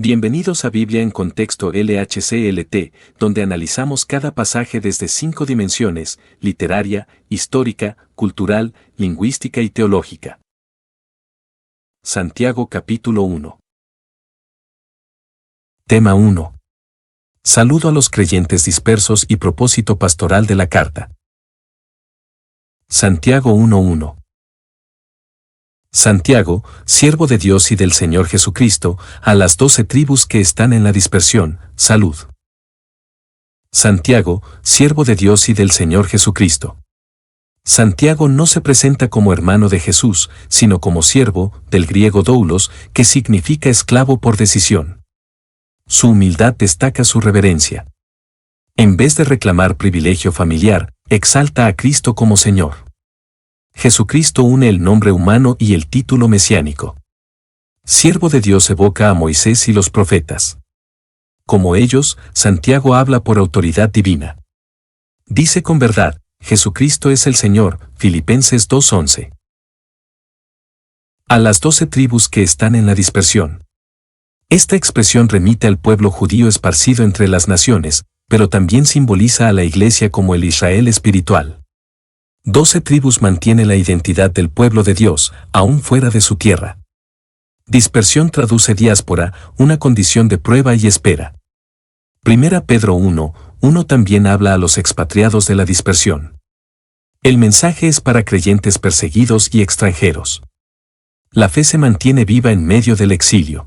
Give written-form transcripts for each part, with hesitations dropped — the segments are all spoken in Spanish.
Bienvenidos a Biblia en Contexto LHCLT, donde analizamos cada pasaje desde 5 dimensiones: literaria, histórica, cultural, lingüística y teológica. Santiago capítulo 1. Tema 1. Saludo a los creyentes dispersos y propósito pastoral de la carta. Santiago 1:1. Santiago, siervo de Dios y del Señor Jesucristo, a las 12 tribus que están en la dispersión, salud. Santiago, siervo de Dios y del Señor Jesucristo. Santiago no se presenta como hermano de Jesús, sino como siervo, del griego doulos, que significa esclavo por decisión. Su humildad destaca su reverencia. En vez de reclamar privilegio familiar, exalta a Cristo como Señor. Jesucristo une el nombre humano y el título mesiánico. Siervo de Dios evoca a Moisés y los profetas. Como ellos, Santiago habla por autoridad divina. Dice con verdad: Jesucristo es el Señor. Filipenses 2:11. A las 12 tribus que están en la dispersión. Esta expresión remite al pueblo judío esparcido entre las naciones, pero también simboliza a la Iglesia como el Israel espiritual. 12 tribus mantiene la identidad del pueblo de Dios, aún fuera de su tierra. Dispersión traduce diáspora, una condición de prueba y espera. 1 Pedro 1:1 también habla a los expatriados de la dispersión. El mensaje es para creyentes perseguidos y extranjeros. La fe se mantiene viva en medio del exilio.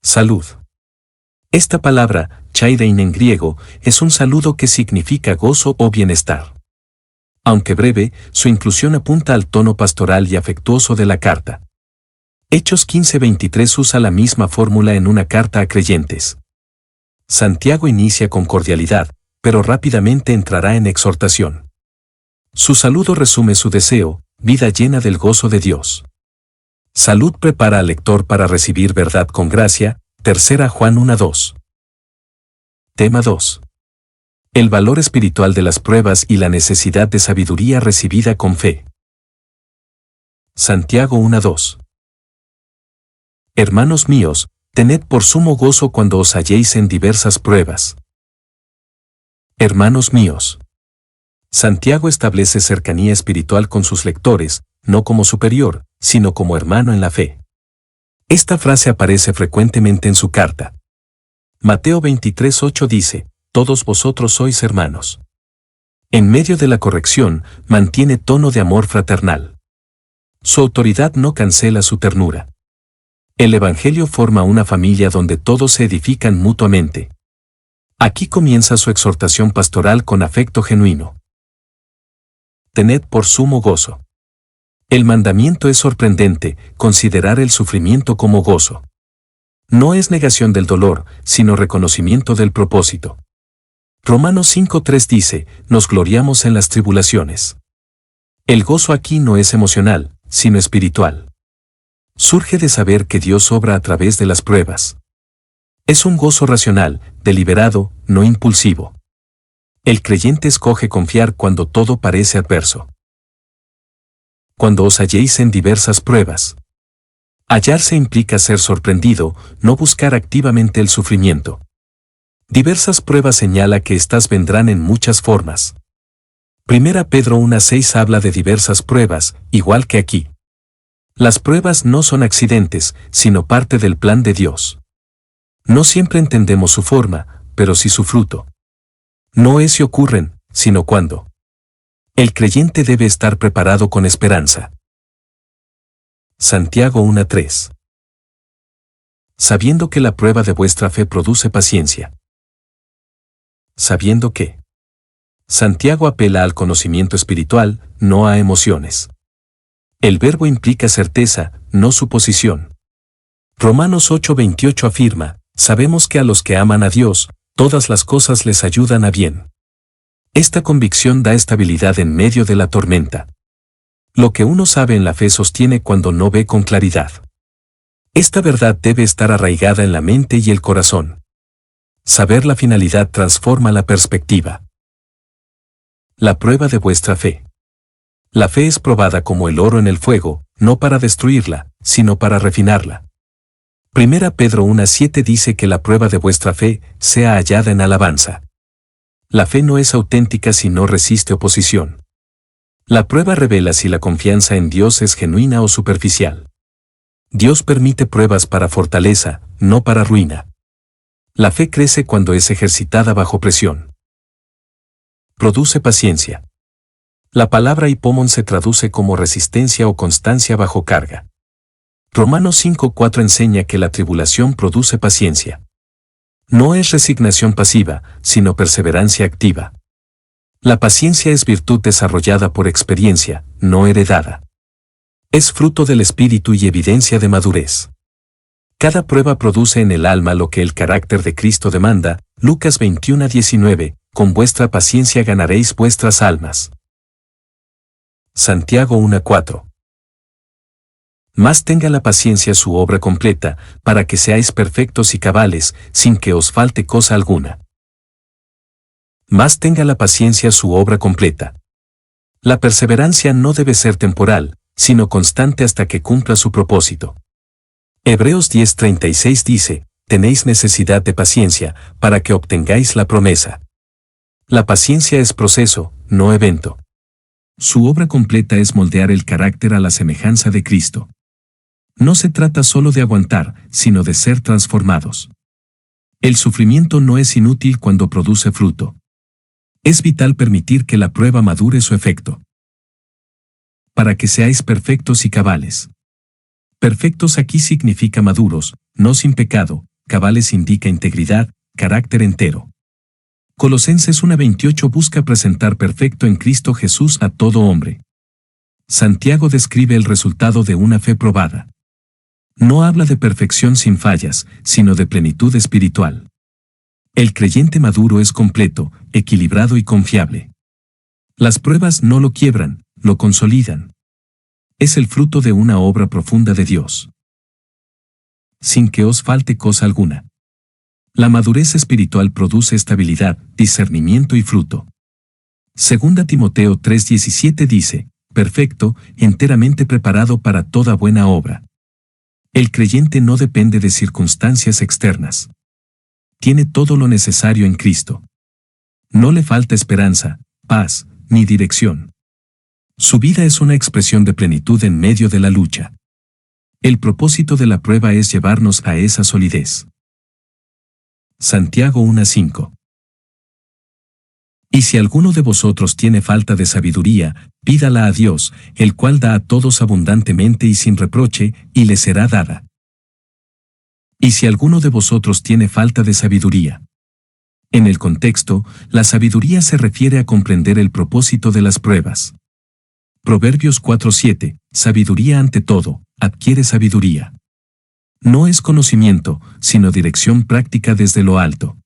Salud. Esta palabra, chairein en griego, es un saludo que significa gozo o bienestar. Aunque breve, su inclusión apunta al tono pastoral y afectuoso de la carta. Hechos 15:23 usa la misma fórmula en una carta a creyentes. Santiago inicia con cordialidad, pero rápidamente entrará en exhortación. Su saludo resume su deseo: vida llena del gozo de Dios. Salud prepara al lector para recibir verdad con gracia. 3 Juan 1:2. Tema 2. El valor espiritual de las pruebas y la necesidad de sabiduría recibida con fe. Santiago 1:2. Hermanos míos, tened por sumo gozo cuando os halléis en diversas pruebas. Hermanos míos. Santiago establece cercanía espiritual con sus lectores, no como superior, sino como hermano en la fe. Esta frase aparece frecuentemente en su carta. Mateo 23:8 dice: todos vosotros sois hermanos. En medio de la corrección, mantiene tono de amor fraternal. Su autoridad no cancela su ternura. El Evangelio forma una familia donde todos se edifican mutuamente. Aquí comienza su exhortación pastoral con afecto genuino. Tened por sumo gozo. El mandamiento es sorprendente: considerar el sufrimiento como gozo. No es negación del dolor, sino reconocimiento del propósito. Romanos 5:3 dice: nos gloriamos en las tribulaciones. El gozo aquí no es emocional, sino espiritual. Surge de saber que Dios obra a través de las pruebas. Es un gozo racional, deliberado, no impulsivo. El creyente escoge confiar cuando todo parece adverso. Cuando os halléis en diversas pruebas. Hallarse implica ser sorprendido, no buscar activamente el sufrimiento. Diversas pruebas señala que éstas vendrán en muchas formas. 1 Pedro 1:6 habla de diversas pruebas, igual que aquí. Las pruebas no son accidentes, sino parte del plan de Dios. No siempre entendemos su forma, pero sí su fruto. No es si ocurren, sino cuándo. El creyente debe estar preparado con esperanza. Santiago 1:3. Sabiendo que la prueba de vuestra fe produce paciencia. Sabiendo que. Santiago apela al conocimiento espiritual, no a emociones. El verbo implica certeza, no suposición. Romanos 8:28 afirma: sabemos que a los que aman a Dios, todas las cosas les ayudan a bien. Esta convicción da estabilidad en medio de la tormenta. Lo que uno sabe en la fe sostiene cuando no ve con claridad. Esta verdad debe estar arraigada en la mente y el corazón. Saber la finalidad transforma la perspectiva. La prueba de vuestra fe. La fe es probada como el oro en el fuego, no para destruirla, sino para refinarla. Primera Pedro 1:7 dice que la prueba de vuestra fe sea hallada en alabanza. La fe no es auténtica si no resiste oposición. La prueba revela si la confianza en Dios es genuina o superficial. Dios permite pruebas para fortaleza, no para ruina. La fe crece cuando es ejercitada bajo presión. Produce paciencia. La palabra hipomon se traduce como resistencia o constancia bajo carga. Romanos 5:4 enseña que la tribulación produce paciencia. No es resignación pasiva, sino perseverancia activa. La paciencia es virtud desarrollada por experiencia, no heredada. Es fruto del espíritu y evidencia de madurez. Cada prueba produce en el alma lo que el carácter de Cristo demanda, Lucas 21:19, con vuestra paciencia ganaréis vuestras almas. Santiago 1:4. Más tenga la paciencia su obra completa, para que seáis perfectos y cabales, sin que os falte cosa alguna. Más tenga la paciencia su obra completa. La perseverancia no debe ser temporal, sino constante hasta que cumpla su propósito. Hebreos 10:36 dice, tenéis necesidad de paciencia, para que obtengáis la promesa. La paciencia es proceso, no evento. Su obra completa es moldear el carácter a la semejanza de Cristo. No se trata solo de aguantar, sino de ser transformados. El sufrimiento no es inútil cuando produce fruto. Es vital permitir que la prueba madure su efecto. Para que seáis perfectos y cabales. Perfectos aquí significa maduros, no sin pecado, cabales indica integridad, carácter entero. Colosenses 1:28 busca presentar perfecto en Cristo Jesús a todo hombre. Santiago describe el resultado de una fe probada. No habla de perfección sin fallas, sino de plenitud espiritual. El creyente maduro es completo, equilibrado y confiable. Las pruebas no lo quiebran, lo consolidan. Es el fruto de una obra profunda de Dios. Sin que os falte cosa alguna. La madurez espiritual produce estabilidad, discernimiento y fruto. 2 Timoteo 3:17 dice, perfecto, enteramente preparado para toda buena obra. El creyente no depende de circunstancias externas. Tiene todo lo necesario en Cristo. No le falta esperanza, paz, ni dirección. Su vida es una expresión de plenitud en medio de la lucha. El propósito de la prueba es llevarnos a esa solidez. Santiago 1:5. Y si alguno de vosotros tiene falta de sabiduría, pídala a Dios, el cual da a todos abundantemente y sin reproche, y le será dada. Y si alguno de vosotros tiene falta de sabiduría. En el contexto, la sabiduría se refiere a comprender el propósito de las pruebas. Proverbios 4:7, sabiduría ante todo, adquiere sabiduría. No es conocimiento, sino dirección práctica desde lo alto.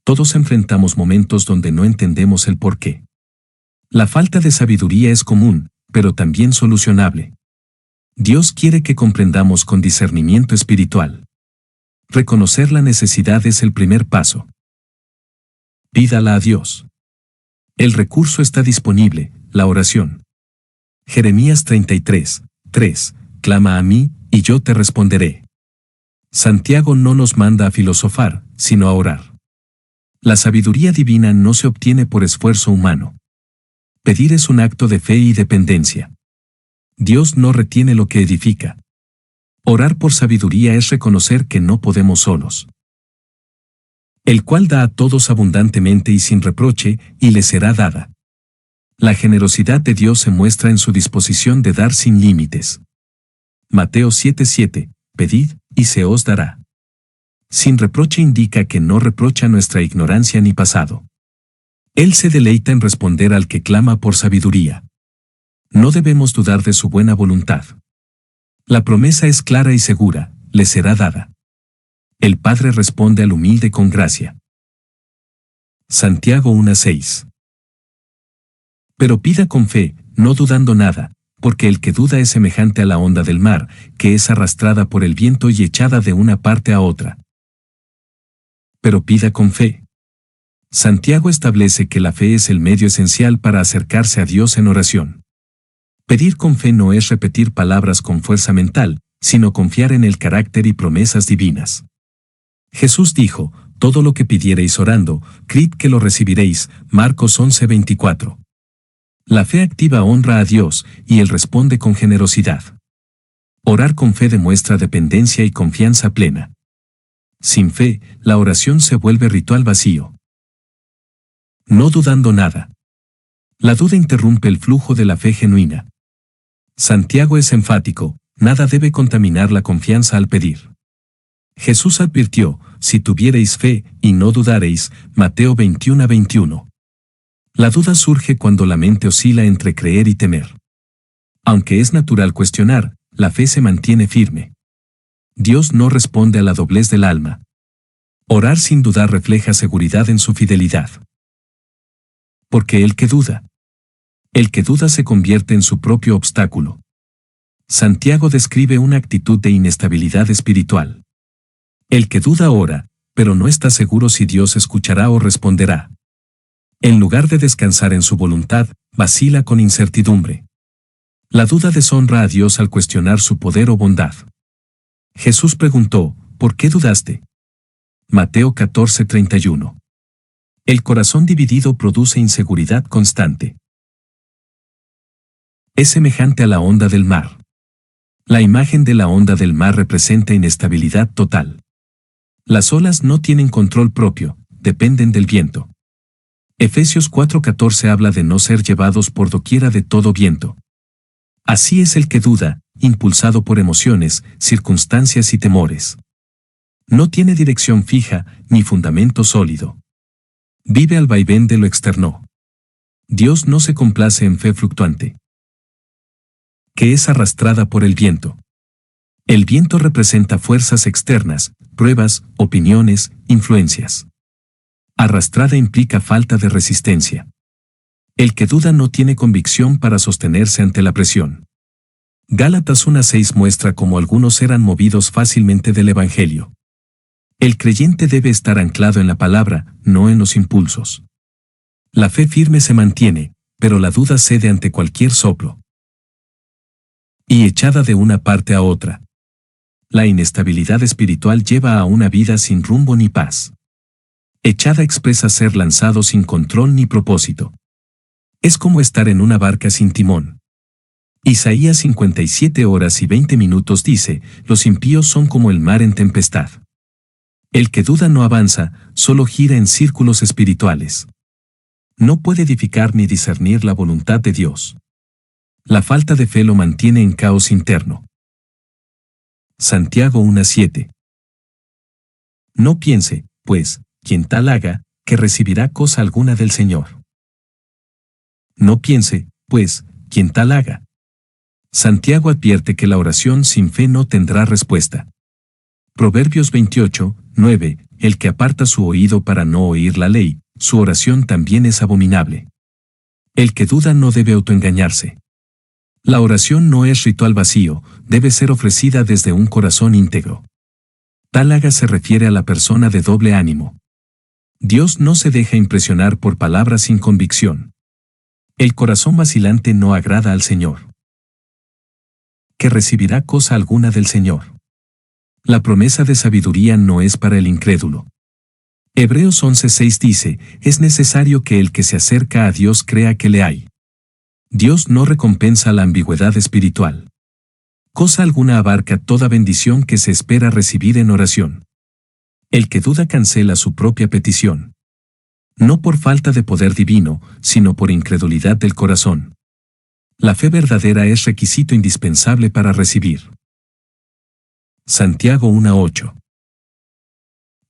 Todos enfrentamos momentos donde no entendemos el porqué. La falta de sabiduría es común, pero también solucionable. Dios quiere que comprendamos con discernimiento espiritual. Reconocer la necesidad es el primer paso. Pídala a Dios. El recurso está disponible, la oración. Jeremías 33:3, clama a mí, y yo te responderé. Santiago no nos manda a filosofar, sino a orar. La sabiduría divina no se obtiene por esfuerzo humano. Pedir es un acto de fe y dependencia. Dios no retiene lo que edifica. Orar por sabiduría es reconocer que no podemos solos. El cual da a todos abundantemente y sin reproche, y le será dada. La generosidad de Dios se muestra en su disposición de dar sin límites. Mateo 7:7, pedid, y se os dará. Sin reproche indica que no reprocha nuestra ignorancia ni pasado. Él se deleita en responder al que clama por sabiduría. No debemos dudar de su buena voluntad. La promesa es clara y segura, le será dada. El Padre responde al humilde con gracia. Santiago 1:6. Pero pida con fe, no dudando nada, porque el que duda es semejante a la onda del mar, que es arrastrada por el viento y echada de una parte a otra. Pero pida con fe. Santiago establece que la fe es el medio esencial para acercarse a Dios en oración. Pedir con fe no es repetir palabras con fuerza mental, sino confiar en el carácter y promesas divinas. Jesús dijo, todo lo que pidiereis orando, creed que lo recibiréis, Marcos 11:24. La fe activa honra a Dios, y Él responde con generosidad. Orar con fe demuestra dependencia y confianza plena. Sin fe, la oración se vuelve ritual vacío. No dudando nada. La duda interrumpe el flujo de la fe genuina. Santiago es enfático, nada debe contaminar la confianza al pedir. Jesús advirtió, si tuviereis fe, y no dudareis, Mateo 21:21. La duda surge cuando la mente oscila entre creer y temer. Aunque es natural cuestionar, la fe se mantiene firme. Dios no responde a la doblez del alma. Orar sin dudar refleja seguridad en su fidelidad. Porque el que duda se convierte en su propio obstáculo. Santiago describe una actitud de inestabilidad espiritual. El que duda ora, pero no está seguro si Dios escuchará o responderá. En lugar de descansar en su voluntad, vacila con incertidumbre. La duda deshonra a Dios al cuestionar su poder o bondad. Jesús preguntó, ¿por qué dudaste? Mateo 14:31. El corazón dividido produce inseguridad constante. Es semejante a la onda del mar. La imagen de la onda del mar representa inestabilidad total. Las olas no tienen control propio, dependen del viento. Efesios 4:14 habla de no ser llevados por doquiera de todo viento. Así es el que duda, impulsado por emociones, circunstancias y temores. No tiene dirección fija, ni fundamento sólido. Vive al vaivén de lo externo. Dios no se complace en fe fluctuante, que es arrastrada por el viento. El viento representa fuerzas externas, pruebas, opiniones, influencias. Arrastrada implica falta de resistencia. El que duda no tiene convicción para sostenerse ante la presión. Gálatas 1:6 muestra cómo algunos eran movidos fácilmente del Evangelio. El creyente debe estar anclado en la palabra, no en los impulsos. La fe firme se mantiene, pero la duda cede ante cualquier soplo. Y echada de una parte a otra. La inestabilidad espiritual lleva a una vida sin rumbo ni paz. Echada expresa ser lanzado sin control ni propósito. Es como estar en una barca sin timón. Isaías 57:20 dice, los impíos son como el mar en tempestad. El que duda no avanza, solo gira en círculos espirituales. No puede edificar ni discernir la voluntad de Dios. La falta de fe lo mantiene en caos interno. Santiago 1:7. No piense, pues, quien tal haga, que recibirá cosa alguna del Señor. No piense, pues, quien tal haga. Santiago advierte que la oración sin fe no tendrá respuesta. Proverbios 28:9, el que aparta su oído para no oír la ley, su oración también es abominable. El que duda no debe autoengañarse. La oración no es ritual vacío, debe ser ofrecida desde un corazón íntegro. Tal haga se refiere a la persona de doble ánimo. Dios no se deja impresionar por palabras sin convicción. El corazón vacilante no agrada al Señor. Que recibirá cosa alguna del Señor. La promesa de sabiduría no es para el incrédulo. Hebreos 11:6 dice, es necesario que el que se acerca a Dios crea que le hay. Dios no recompensa la ambigüedad espiritual. Cosa alguna abarca toda bendición que se espera recibir en oración. El que duda cancela su propia petición. No por falta de poder divino, sino por incredulidad del corazón. La fe verdadera es requisito indispensable para recibir. Santiago 1:8.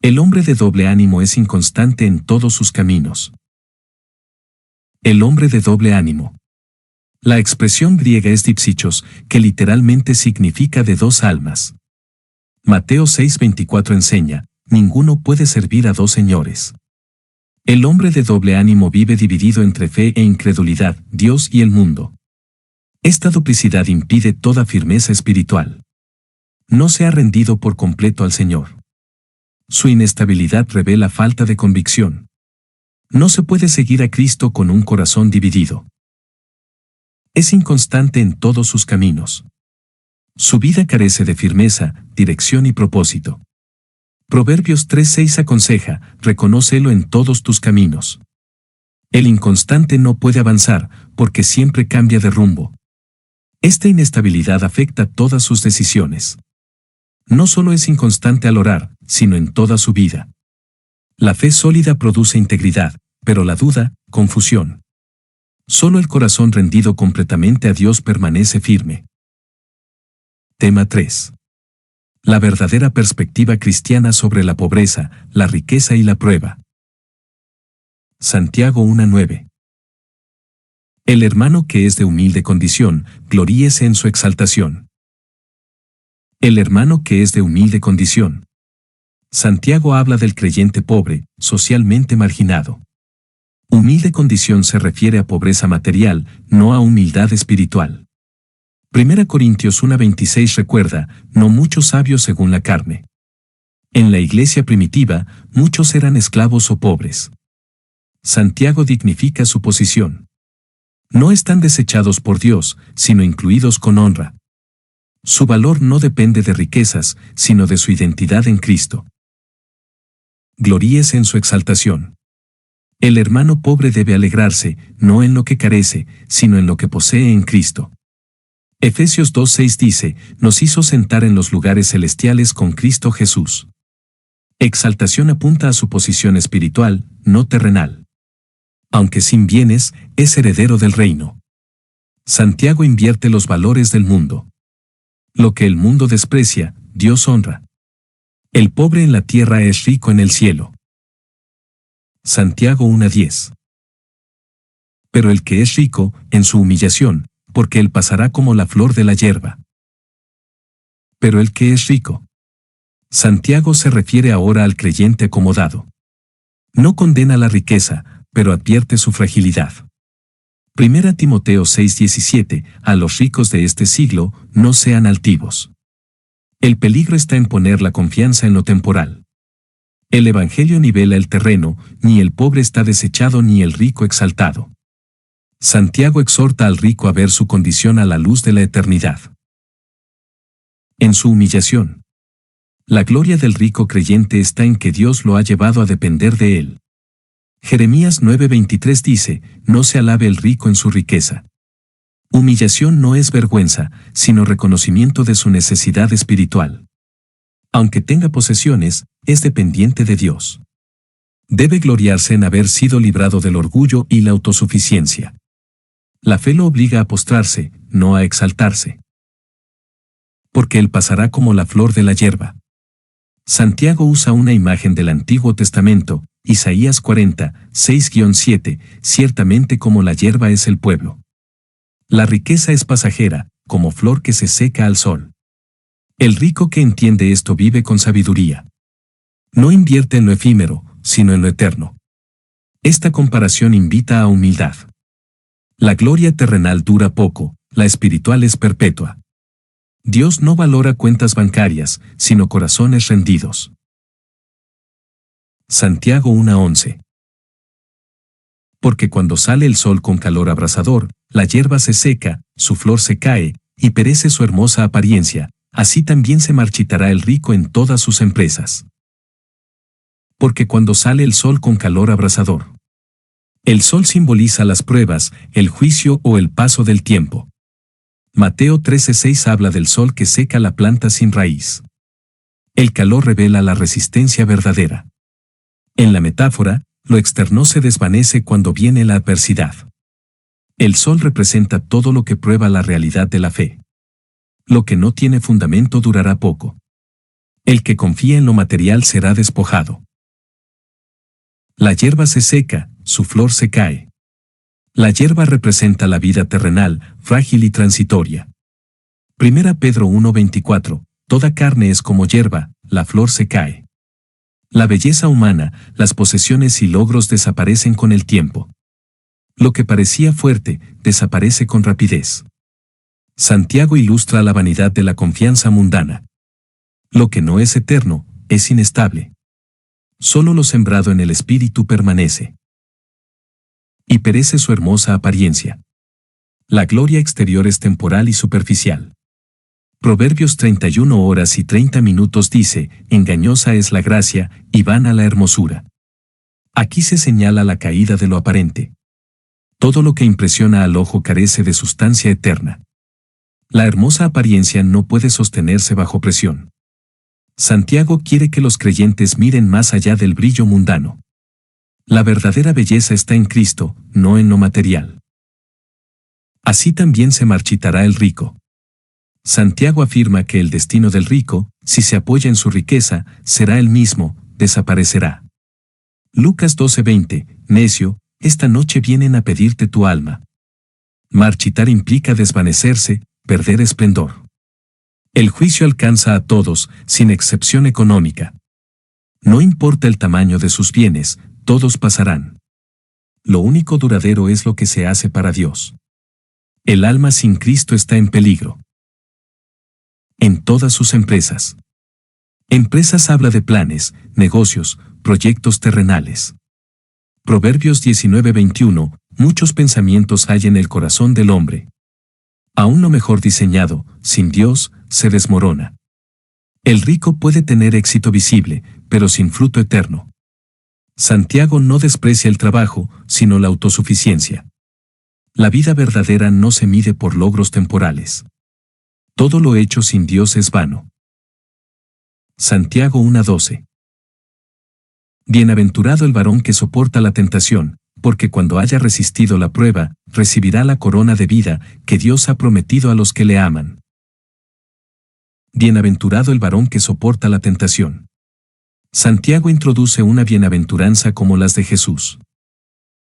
El hombre de doble ánimo es inconstante en todos sus caminos. El hombre de doble ánimo. La expresión griega es dipsichos, que literalmente significa de dos almas. Mateo 6:24 enseña, ninguno puede servir a dos señores. El hombre de doble ánimo vive dividido entre fe e incredulidad, Dios y el mundo. Esta duplicidad impide toda firmeza espiritual. No se ha rendido por completo al Señor. Su inestabilidad revela falta de convicción. No se puede seguir a Cristo con un corazón dividido. Es inconstante en todos sus caminos. Su vida carece de firmeza, dirección y propósito. Proverbios 3:6 aconseja, reconócelo en todos tus caminos. El inconstante no puede avanzar, porque siempre cambia de rumbo. Esta inestabilidad afecta todas sus decisiones. No solo es inconstante al orar, sino en toda su vida. La fe sólida produce integridad, pero la duda, confusión. Solo el corazón rendido completamente a Dios permanece firme. Tema 3. La verdadera perspectiva cristiana sobre la pobreza, la riqueza y la prueba. Santiago 1:9. El hermano que es de humilde condición, gloríese en su exaltación. El hermano que es de humilde condición. Santiago habla del creyente pobre, socialmente marginado. Humilde condición se refiere a pobreza material, no a humildad espiritual. 1 Corintios 1:26 recuerda, no muchos sabios según la carne. En la iglesia primitiva, muchos eran esclavos o pobres. Santiago dignifica su posición. No están desechados por Dios, sino incluidos con honra. Su valor no depende de riquezas, sino de su identidad en Cristo. Gloríese en su exaltación. El hermano pobre debe alegrarse, no en lo que carece, sino en lo que posee en Cristo. Efesios 2:6 dice, nos hizo sentar en los lugares celestiales con Cristo Jesús. Exaltación apunta a su posición espiritual, no terrenal. Aunque sin bienes, es heredero del reino. Santiago invierte los valores del mundo. Lo que el mundo desprecia, Dios honra. El pobre en la tierra es rico en el cielo. Santiago 1:10. Pero el que es rico, en su humillación, porque él pasará como la flor de la hierba. Pero el que es rico. Santiago se refiere ahora al creyente acomodado. No condena la riqueza, pero advierte su fragilidad. 1 Timoteo 6:17, a los ricos de este siglo, no sean altivos. El peligro está en poner la confianza en lo temporal. El Evangelio nivela el terreno, ni el pobre está desechado ni el rico exaltado. Santiago exhorta al rico a ver su condición a la luz de la eternidad. En su humillación. La gloria del rico creyente está en que Dios lo ha llevado a depender de él. Jeremías 9:23 dice, no se alabe el rico en su riqueza. Humillación no es vergüenza, sino reconocimiento de su necesidad espiritual. Aunque tenga posesiones, es dependiente de Dios. Debe gloriarse en haber sido librado del orgullo y la autosuficiencia. La fe lo obliga a postrarse, no a exaltarse. Porque él pasará como la flor de la hierba. Santiago usa una imagen del Antiguo Testamento, Isaías 40, 6-7, ciertamente como la hierba es el pueblo. La riqueza es pasajera, como flor que se seca al sol. El rico que entiende esto vive con sabiduría. No invierte en lo efímero, sino en lo eterno. Esta comparación invita a humildad. La gloria terrenal dura poco, la espiritual es perpetua. Dios no valora cuentas bancarias, sino corazones rendidos. Santiago 1:11. Porque cuando sale el sol con calor abrasador, la hierba se seca, su flor se cae, y perece su hermosa apariencia, así también se marchitará el rico en todas sus empresas. Porque cuando sale el sol con calor abrasador. El sol simboliza las pruebas, el juicio o el paso del tiempo. Mateo 13:6 habla del sol que seca la planta sin raíz. El calor revela la resistencia verdadera. En la metáfora, lo externo se desvanece cuando viene la adversidad. El sol representa todo lo que prueba la realidad de la fe. Lo que no tiene fundamento durará poco. El que confía en lo material será despojado. La hierba se seca, su flor se cae. La hierba representa la vida terrenal, frágil y transitoria. 1 Pedro 1:24, toda carne es como hierba, la flor se cae. La belleza humana, las posesiones y logros desaparecen con el tiempo. Lo que parecía fuerte, desaparece con rapidez. Santiago ilustra la vanidad de la confianza mundana. Lo que no es eterno, es inestable. Solo lo sembrado en el espíritu permanece. Y perece su hermosa apariencia. La gloria exterior es temporal y superficial. Proverbios 31 horas y 30 minutos dice, engañosa es la gracia, y vana la hermosura. Aquí se señala la caída de lo aparente. Todo lo que impresiona al ojo carece de sustancia eterna. La hermosa apariencia no puede sostenerse bajo presión. Santiago quiere que los creyentes miren más allá del brillo mundano. La verdadera belleza está en Cristo, no en lo material. Así también se marchitará el rico. Santiago afirma que el destino del rico, si se apoya en su riqueza, será el mismo, desaparecerá. Lucas 12:20, necio, esta noche vienen a pedirte tu alma. Marchitar implica desvanecerse, perder esplendor. El juicio alcanza a todos, sin excepción económica. No importa el tamaño de sus bienes, todos pasarán. Lo único duradero es lo que se hace para Dios. El alma sin Cristo está en peligro. En todas sus empresas. Empresas habla de planes, negocios, proyectos terrenales. Proverbios 19:21, muchos pensamientos hay en el corazón del hombre. Aún lo mejor diseñado, sin Dios, se desmorona. El rico puede tener éxito visible, pero sin fruto eterno. Santiago no desprecia el trabajo, sino la autosuficiencia. La vida verdadera no se mide por logros temporales. Todo lo hecho sin Dios es vano. Santiago 1:12. Bienaventurado el varón que soporta la tentación, porque cuando haya resistido la prueba, recibirá la corona de vida que Dios ha prometido a los que le aman. Bienaventurado el varón que soporta la tentación. Santiago introduce una bienaventuranza como las de Jesús.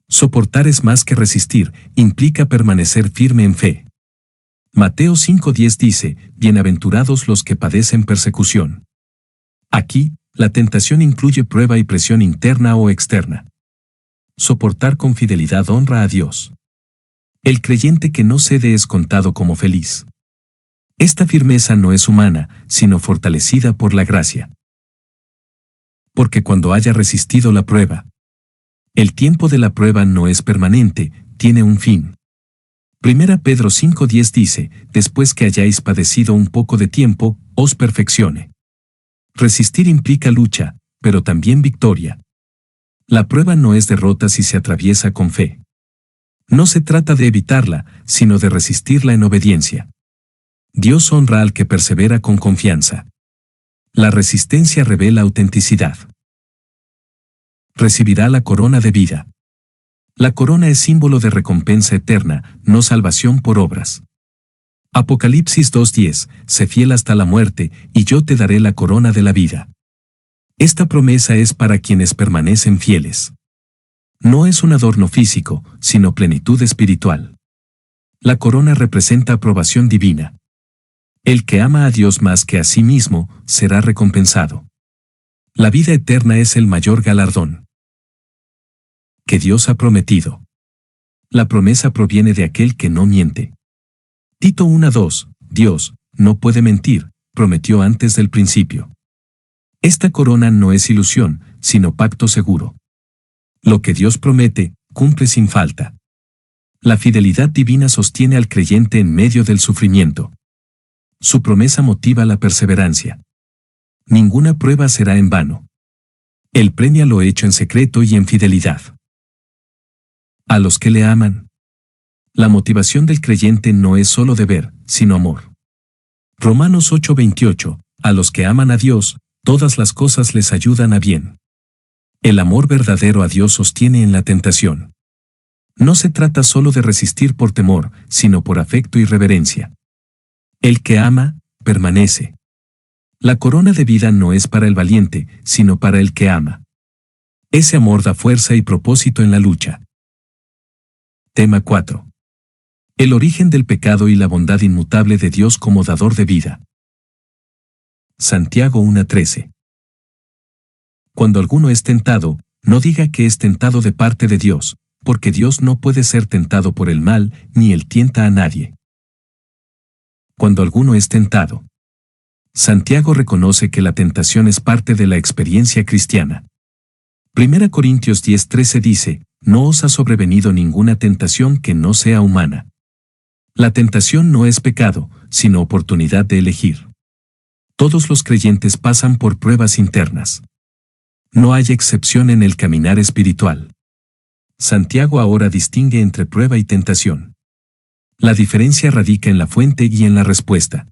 Soportar es más que resistir, implica permanecer firme en fe. Mateo 5:10 dice, bienaventurados los que padecen persecución. Aquí, la tentación incluye prueba y presión interna o externa. Soportar con fidelidad honra a Dios. El creyente que no cede es contado como feliz. Esta firmeza no es humana, sino fortalecida por la gracia. Porque cuando haya resistido la prueba. El tiempo de la prueba no es permanente, tiene un fin. 1 Pedro 5:10 dice, después que hayáis padecido un poco de tiempo, os perfeccione. Resistir implica lucha, pero también victoria. La prueba no es derrota si se atraviesa con fe. No se trata de evitarla, sino de resistirla en obediencia. Dios honra al que persevera con confianza. La resistencia revela autenticidad. Recibirá la corona de vida. La corona es símbolo de recompensa eterna, no salvación por obras. Apocalipsis 2:10, sé fiel hasta la muerte, y yo te daré la corona de la vida. Esta promesa es para quienes permanecen fieles. No es un adorno físico, sino plenitud espiritual. La corona representa aprobación divina. El que ama a Dios más que a sí mismo, será recompensado. La vida eterna es el mayor galardón que Dios ha prometido. La promesa proviene de aquel que no miente. Tito 1:2, Dios, no puede mentir, prometió antes del principio. Esta corona no es ilusión, sino pacto seguro. Lo que Dios promete, cumple sin falta. La fidelidad divina sostiene al creyente en medio del sufrimiento. Su promesa motiva la perseverancia. Ninguna prueba será en vano. Él premia lo hecho en secreto y en fidelidad. A los que le aman. La motivación del creyente no es solo deber, sino amor. Romanos 8:28, a los que aman a Dios, todas las cosas les ayudan a bien. El amor verdadero a Dios sostiene en la tentación. No se trata solo de resistir por temor, sino por afecto y reverencia. El que ama, permanece. La corona de vida no es para el valiente, sino para el que ama. Ese amor da fuerza y propósito en la lucha. Tema 4. El origen del pecado y la bondad inmutable de Dios como dador de vida. Santiago 1:13. Cuando alguno es tentado, no diga que es tentado de parte de Dios, porque Dios no puede ser tentado por el mal, ni él tienta a nadie. Cuando alguno es tentado. Santiago reconoce que la tentación es parte de la experiencia cristiana. 1 Corintios 10:13 dice, no os ha sobrevenido ninguna tentación que no sea humana. La tentación no es pecado, sino oportunidad de elegir. Todos los creyentes pasan por pruebas internas. No hay excepción en el caminar espiritual. Santiago ahora distingue entre prueba y tentación. La diferencia radica en la fuente y en la respuesta.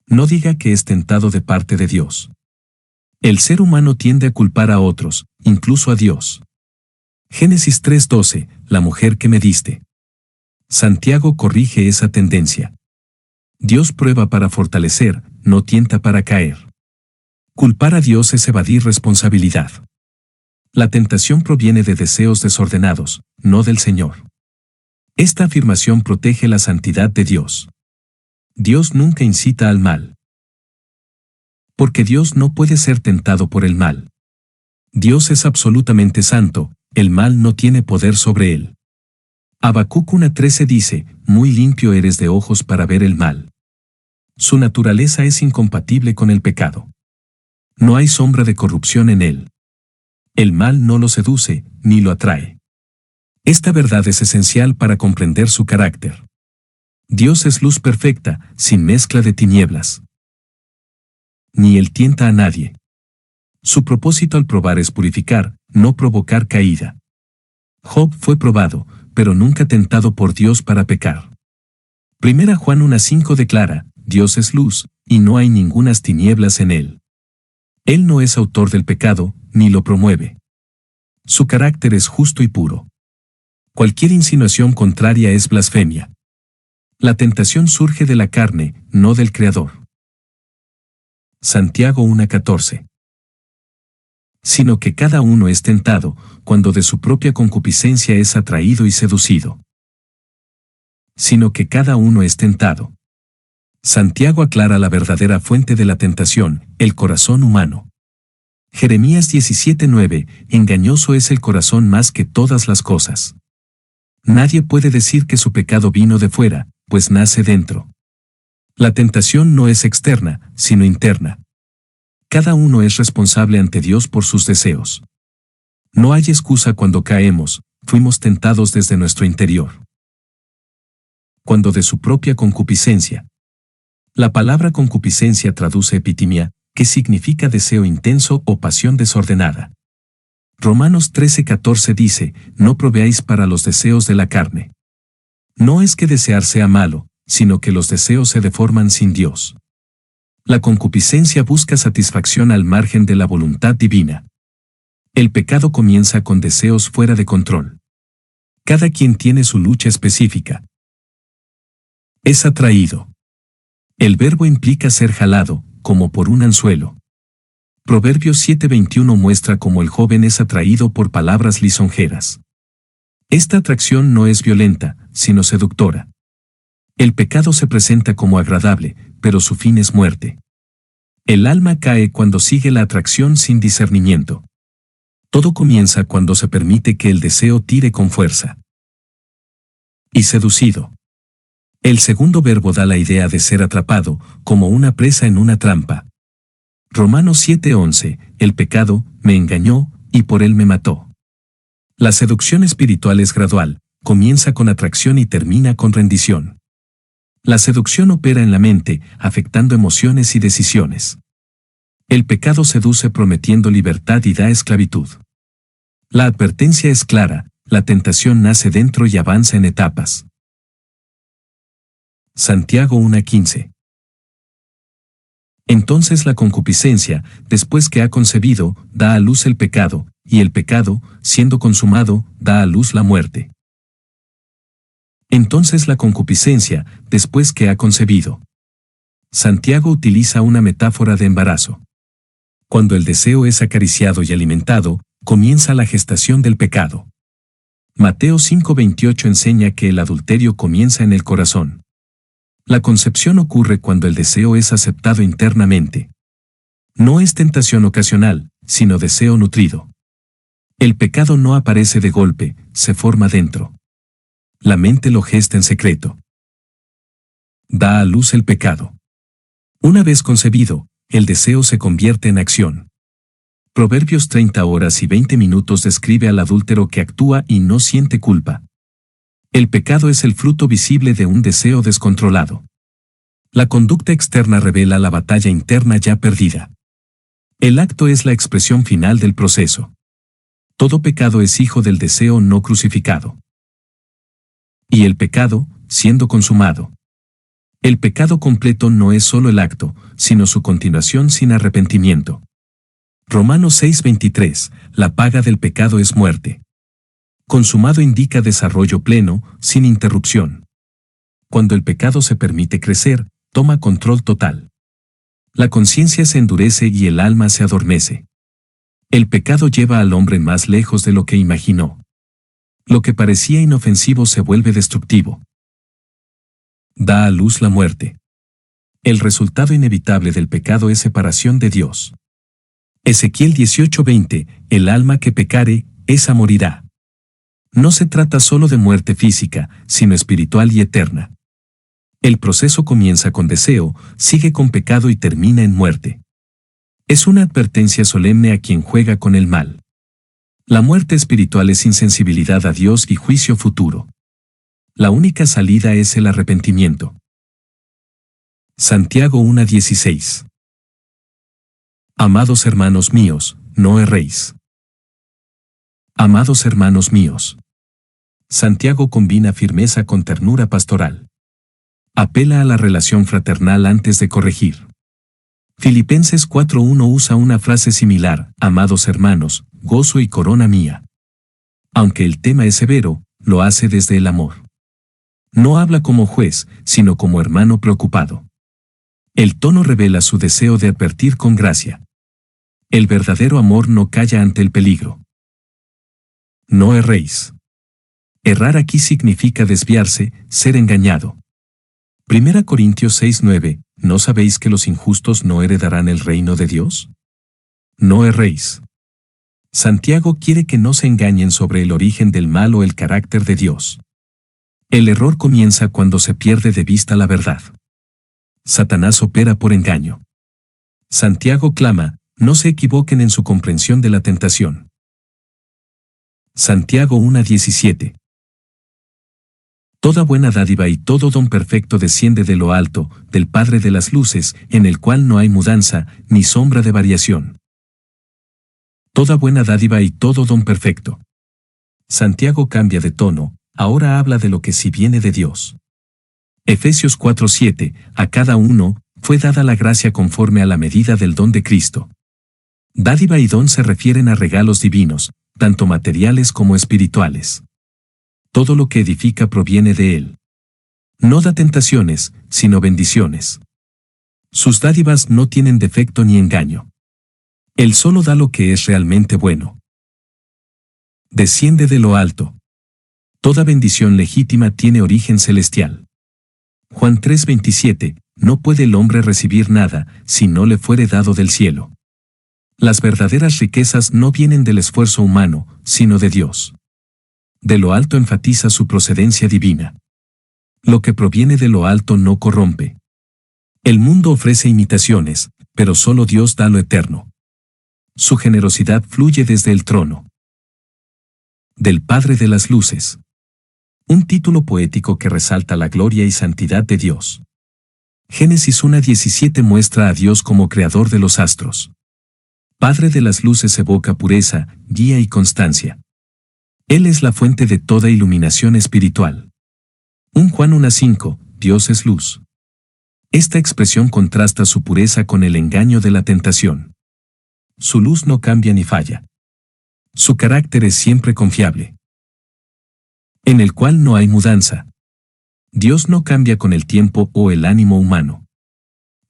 No diga que es tentado de parte de Dios. El ser humano tiende a culpar a otros, incluso a Dios. Génesis 3:12, la mujer que me diste. Santiago corrige esa tendencia. Dios prueba para fortalecer, no tienta para caer. Culpar a Dios es evadir responsabilidad. La tentación proviene de deseos desordenados, no del Señor. Esta afirmación protege la santidad de Dios. Dios nunca incita al mal. Porque Dios no puede ser tentado por el mal. Dios es absolutamente santo, el mal no tiene poder sobre él. Habacuc 1:13 dice, muy limpio eres de ojos para ver el mal. Su naturaleza es incompatible con el pecado. No hay sombra de corrupción en él. El mal no lo seduce, ni lo atrae. Esta verdad es esencial para comprender su carácter. Dios es luz perfecta, sin mezcla de tinieblas. Ni él tienta a nadie. Su propósito al probar es purificar, no provocar caída. Job fue probado, pero nunca tentado por Dios para pecar. 1 Juan 1:5 declara, Dios es luz, y no hay ningunas tinieblas en él. Él no es autor del pecado, ni lo promueve. Su carácter es justo y puro. Cualquier insinuación contraria es blasfemia. La tentación surge de la carne, no del Creador. Santiago 1:14. Sino que cada uno es tentado, cuando de su propia concupiscencia es atraído y seducido. Sino que cada uno es tentado. Santiago aclara la verdadera fuente de la tentación, el corazón humano. Jeremías 17:9, engañoso es el corazón más que todas las cosas. Nadie puede decir que su pecado vino de fuera, pues nace dentro. La tentación no es externa, sino interna. Cada uno es responsable ante Dios por sus deseos. No hay excusa cuando caemos, fuimos tentados desde nuestro interior. Cuando de su propia concupiscencia. La palabra concupiscencia traduce epitimia, que significa deseo intenso o pasión desordenada. Romanos 13:14 dice, no proveáis para los deseos de la carne. No es que desear sea malo, sino que los deseos se deforman sin Dios. La concupiscencia busca satisfacción al margen de la voluntad divina. El pecado comienza con deseos fuera de control. Cada quien tiene su lucha específica. Es atraído. El verbo implica ser jalado, como por un anzuelo. Proverbios 7:21 muestra cómo el joven es atraído por palabras lisonjeras. Esta atracción no es violenta, sino seductora. El pecado se presenta como agradable, pero su fin es muerte. El alma cae cuando sigue la atracción sin discernimiento. Todo comienza cuando se permite que el deseo tire con fuerza. Y seducido. El segundo verbo da la idea de ser atrapado, como una presa en una trampa. Romanos 7:11, el pecado me engañó, y por él me mató. La seducción espiritual es gradual, comienza con atracción y termina con rendición. La seducción opera en la mente, afectando emociones y decisiones. El pecado seduce prometiendo libertad y da esclavitud. La advertencia es clara, la tentación nace dentro y avanza en etapas. Santiago 1:15. Entonces la concupiscencia, después que ha concebido, da a luz el pecado, y el pecado, siendo consumado, da a luz la muerte. Entonces la concupiscencia, después que ha concebido. Santiago utiliza una metáfora de embarazo. Cuando el deseo es acariciado y alimentado, comienza la gestación del pecado. Mateo 5:28 enseña que el adulterio comienza en el corazón. La concepción ocurre cuando el deseo es aceptado internamente. No es tentación ocasional, sino deseo nutrido. El pecado no aparece de golpe, se forma dentro. La mente lo gesta en secreto. Da a luz el pecado. Una vez concebido, el deseo se convierte en acción. Proverbios 30 horas y 20 minutos describe al adúltero que actúa y no siente culpa. El pecado es el fruto visible de un deseo descontrolado. La conducta externa revela la batalla interna ya perdida. El acto es la expresión final del proceso. Todo pecado es hijo del deseo no crucificado. Y el pecado, siendo consumado. El pecado completo no es solo el acto, sino su continuación sin arrepentimiento. Romanos 6:23, la paga del pecado es muerte. Consumado indica desarrollo pleno, sin interrupción. Cuando el pecado se permite crecer, toma control total. La conciencia se endurece y el alma se adormece. El pecado lleva al hombre más lejos de lo que imaginó. Lo que parecía inofensivo se vuelve destructivo. Da a luz la muerte. El resultado inevitable del pecado es separación de Dios. Ezequiel 18:20, el alma que pecare, esa morirá. No se trata solo de muerte física, sino espiritual y eterna. El proceso comienza con deseo, sigue con pecado y termina en muerte. Es una advertencia solemne a quien juega con el mal. La muerte espiritual es insensibilidad a Dios y juicio futuro. La única salida es el arrepentimiento. Santiago 1:16. Amados hermanos míos, no erréis. Amados hermanos míos. Santiago combina firmeza con ternura pastoral. Apela a la relación fraternal antes de corregir. Filipenses 4:1 usa una frase similar, amados hermanos, gozo y corona mía. Aunque el tema es severo, lo hace desde el amor. No habla como juez, sino como hermano preocupado. El tono revela su deseo de advertir con gracia. El verdadero amor no calla ante el peligro. No erréis. Errar aquí significa desviarse, ser engañado. 1 Corintios 6:9, ¿no sabéis que los injustos no heredarán el reino de Dios? No erréis. Santiago quiere que no se engañen sobre el origen del mal o el carácter de Dios. El error comienza cuando se pierde de vista la verdad. Satanás opera por engaño. Santiago clama, no se equivoquen en su comprensión de la tentación. Santiago 1:17. Toda buena dádiva y todo don perfecto desciende de lo alto, del Padre de las luces, en el cual no hay mudanza, ni sombra de variación. Toda buena dádiva y todo don perfecto. Santiago cambia de tono, ahora habla de lo que sí viene de Dios. Efesios 4:7, a cada uno, fue dada la gracia conforme a la medida del don de Cristo. Dádiva y don se refieren a regalos divinos, tanto materiales como espirituales. Todo lo que edifica proviene de Él. No da tentaciones, sino bendiciones. Sus dádivas no tienen defecto ni engaño. Él solo da lo que es realmente bueno. Desciende de lo alto. Toda bendición legítima tiene origen celestial. Juan 3:27, no puede el hombre recibir nada, si no le fuere dado del cielo. Las verdaderas riquezas no vienen del esfuerzo humano, sino de Dios. De lo alto enfatiza su procedencia divina. Lo que proviene de lo alto no corrompe. El mundo ofrece imitaciones, pero solo Dios da lo eterno. Su generosidad fluye desde el trono. Del Padre de las Luces. Un título poético que resalta la gloria y santidad de Dios. Génesis 1:17 muestra a Dios como creador de los astros. Padre de las luces evoca pureza, guía y constancia. Él es la fuente de toda iluminación espiritual. 1 Juan 1:5, Dios es luz. Esta expresión contrasta su pureza con el engaño de la tentación. Su luz no cambia ni falla. Su carácter es siempre confiable, en el cual no hay mudanza. Dios no cambia con el tiempo o el ánimo humano.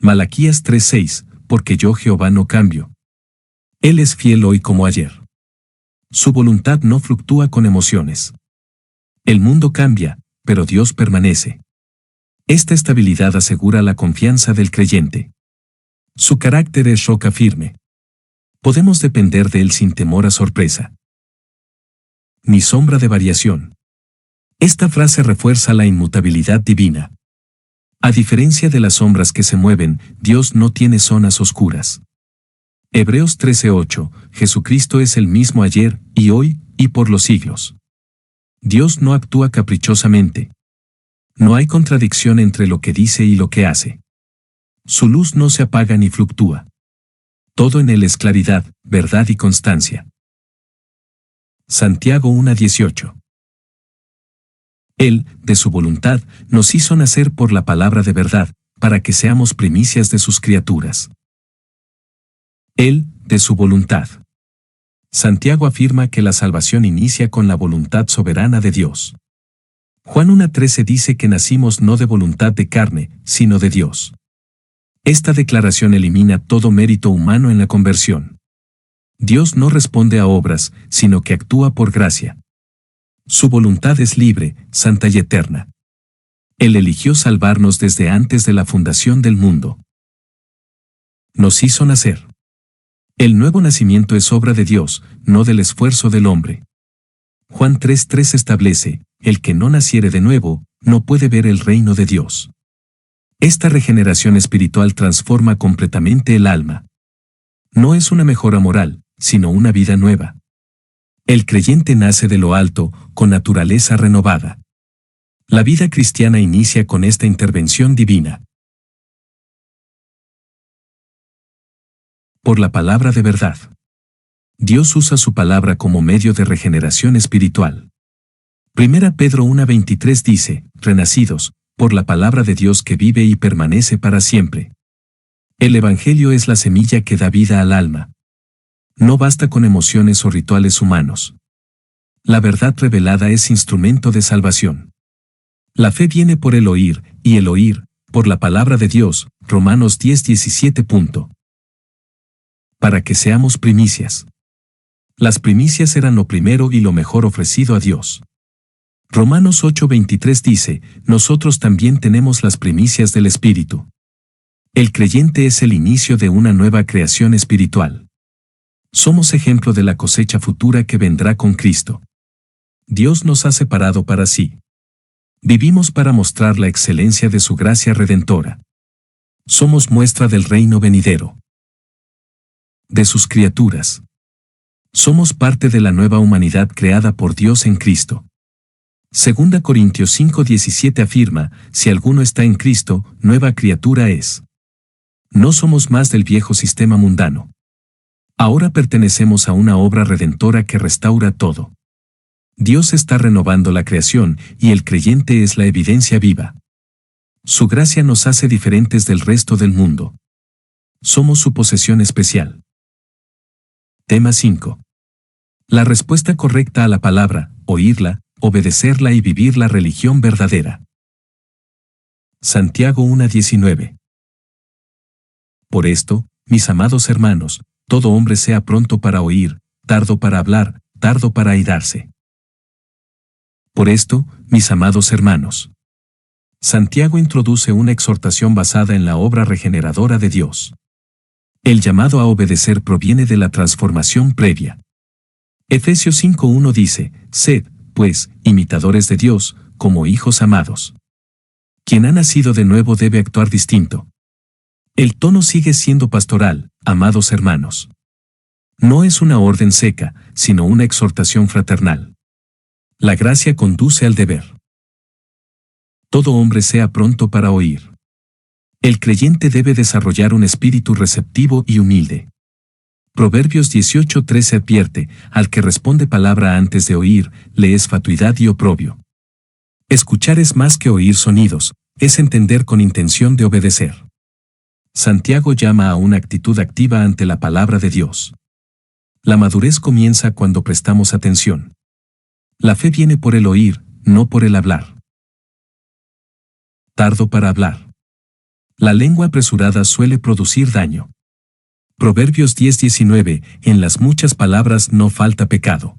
Malaquías 3:6, porque yo Jehová no cambio. Él es fiel hoy como ayer. Su voluntad no fluctúa con emociones. El mundo cambia, pero Dios permanece. Esta estabilidad asegura la confianza del creyente. Su carácter es roca firme. Podemos depender de él sin temor a sorpresa. Ni sombra de variación. Esta frase refuerza la inmutabilidad divina. A diferencia de las sombras que se mueven, Dios no tiene zonas oscuras. Hebreos 13:8, Jesucristo es el mismo ayer, y hoy, y por los siglos. Dios no actúa caprichosamente. No hay contradicción entre lo que dice y lo que hace. Su luz no se apaga ni fluctúa. Todo en él es claridad, verdad y constancia. Santiago 1:18. Él, de su voluntad, nos hizo nacer por la palabra de verdad, para que seamos primicias de sus criaturas. Él, de su voluntad. Santiago afirma que la salvación inicia con la voluntad soberana de Dios. Juan 1:13 dice que nacimos no de voluntad de carne, sino de Dios. Esta declaración elimina todo mérito humano en la conversión. Dios no responde a obras, sino que actúa por gracia. Su voluntad es libre, santa y eterna. Él eligió salvarnos desde antes de la fundación del mundo. Nos hizo nacer. El nuevo nacimiento es obra de Dios, no del esfuerzo del hombre. Juan 3:3 establece, el que no naciere de nuevo, no puede ver el reino de Dios. Esta regeneración espiritual transforma completamente el alma. No es una mejora moral, sino una vida nueva. El creyente nace de lo alto, con naturaleza renovada. La vida cristiana inicia con esta intervención divina. Por la palabra de verdad. Dios usa su palabra como medio de regeneración espiritual. 1 Pedro 1:23 dice, renacidos, por la palabra de Dios que vive y permanece para siempre. El Evangelio es la semilla que da vida al alma. No basta con emociones o rituales humanos. La verdad revelada es instrumento de salvación. La fe viene por el oír, y el oír, por la palabra de Dios, Romanos 10:17. Para que seamos primicias. Las primicias eran lo primero y lo mejor ofrecido a Dios. Romanos 8:23 dice, nosotros también tenemos las primicias del Espíritu. El creyente es el inicio de una nueva creación espiritual. Somos ejemplo de la cosecha futura que vendrá con Cristo. Dios nos ha separado para sí. Vivimos para mostrar la excelencia de su gracia redentora. Somos muestra del reino venidero. De sus criaturas. Somos parte de la nueva humanidad creada por Dios en Cristo. 2 Corintios 5:17 afirma, si alguno está en Cristo, nueva criatura es. No somos más del viejo sistema mundano. Ahora pertenecemos a una obra redentora que restaura todo. Dios está renovando la creación y el creyente es la evidencia viva. Su gracia nos hace diferentes del resto del mundo. Somos su posesión especial. Tema 5. La respuesta correcta a la palabra, oírla, obedecerla y vivir la religión verdadera. Santiago 1:19. Por esto, mis amados hermanos, todo hombre sea pronto para oír, tardo para hablar, tardo para airarse. Por esto, mis amados hermanos. Santiago introduce una exhortación basada en la obra regeneradora de Dios. El llamado a obedecer proviene de la transformación previa. Efesios 5:1 dice, sed, pues, imitadores de Dios, como hijos amados. Quien ha nacido de nuevo debe actuar distinto. El tono sigue siendo pastoral, amados hermanos. No es una orden seca, sino una exhortación fraternal. La gracia conduce al deber. Todo hombre sea pronto para oír. El creyente debe desarrollar un espíritu receptivo y humilde. Proverbios 18:13 advierte, al que responde palabra antes de oír, le es fatuidad y oprobio. Escuchar es más que oír sonidos, es entender con intención de obedecer. Santiago llama a una actitud activa ante la palabra de Dios. La madurez comienza cuando prestamos atención. La fe viene por el oír, no por el hablar. Tardo para hablar. La lengua apresurada suele producir daño. Proverbios 10:19, en las muchas palabras no falta pecado.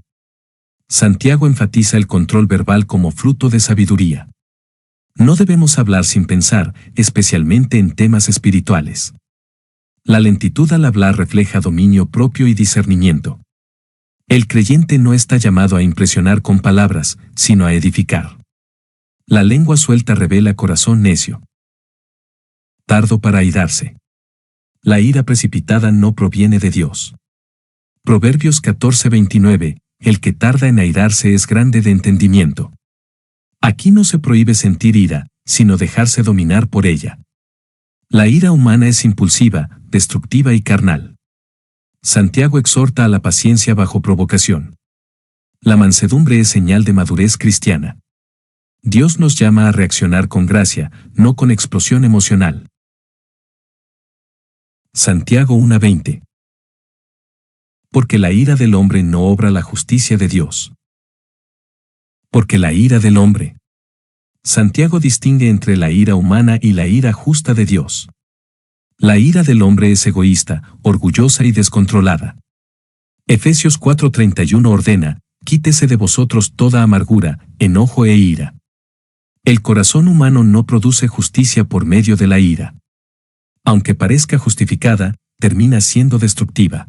Santiago enfatiza el control verbal como fruto de sabiduría. No debemos hablar sin pensar, especialmente en temas espirituales. La lentitud al hablar refleja dominio propio y discernimiento. El creyente no está llamado a impresionar con palabras, sino a edificar. La lengua suelta revela corazón necio. Tardo para airarse. La ira precipitada no proviene de Dios. Proverbios 14:29, el que tarda en airarse es grande de entendimiento. Aquí no se prohíbe sentir ira, sino dejarse dominar por ella. La ira humana es impulsiva, destructiva y carnal. Santiago exhorta a la paciencia bajo provocación. La mansedumbre es señal de madurez cristiana. Dios nos llama a reaccionar con gracia, no con explosión emocional. Santiago 1:20. Porque la ira del hombre no obra la justicia de Dios. Porque la ira del hombre. Santiago distingue entre la ira humana y la ira justa de Dios. La ira del hombre es egoísta, orgullosa y descontrolada. Efesios 4:31 ordena: quítese de vosotros toda amargura, enojo e ira. El corazón humano no produce justicia por medio de la ira. Aunque parezca justificada, termina siendo destructiva.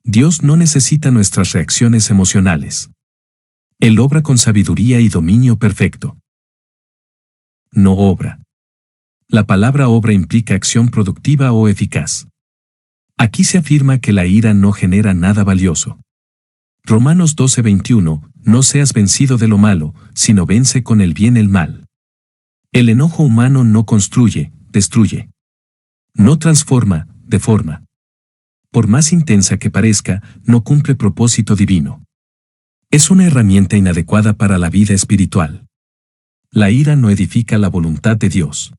Dios no necesita nuestras reacciones emocionales. Él obra con sabiduría y dominio perfecto. No obra. La palabra obra implica acción productiva o eficaz. Aquí se afirma que la ira no genera nada valioso. Romanos 12:21, no seas vencido de lo malo, sino vence con el bien el mal. El enojo humano no construye, destruye. No transforma, deforma. Por más intensa que parezca, no cumple propósito divino. Es una herramienta inadecuada para la vida espiritual. La ira no edifica la voluntad de Dios.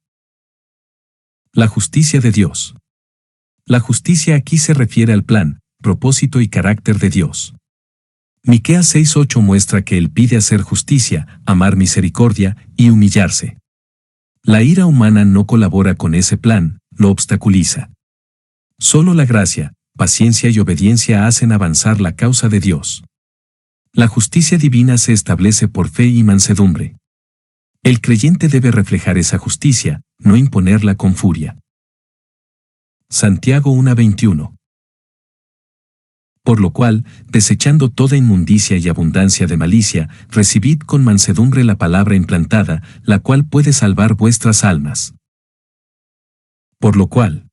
La justicia de Dios. La justicia aquí se refiere al plan, propósito y carácter de Dios. Miqueas 6:8 muestra que Él pide hacer justicia, amar misericordia y humillarse. La ira humana no colabora con ese plan, lo obstaculiza. Solo la gracia, paciencia y obediencia hacen avanzar la causa de Dios. La justicia divina se establece por fe y mansedumbre. El creyente debe reflejar esa justicia, no imponerla con furia. Santiago 1:21. Por lo cual, desechando toda inmundicia y abundancia de malicia, recibid con mansedumbre la palabra implantada, la cual puede salvar vuestras almas. Por lo cual.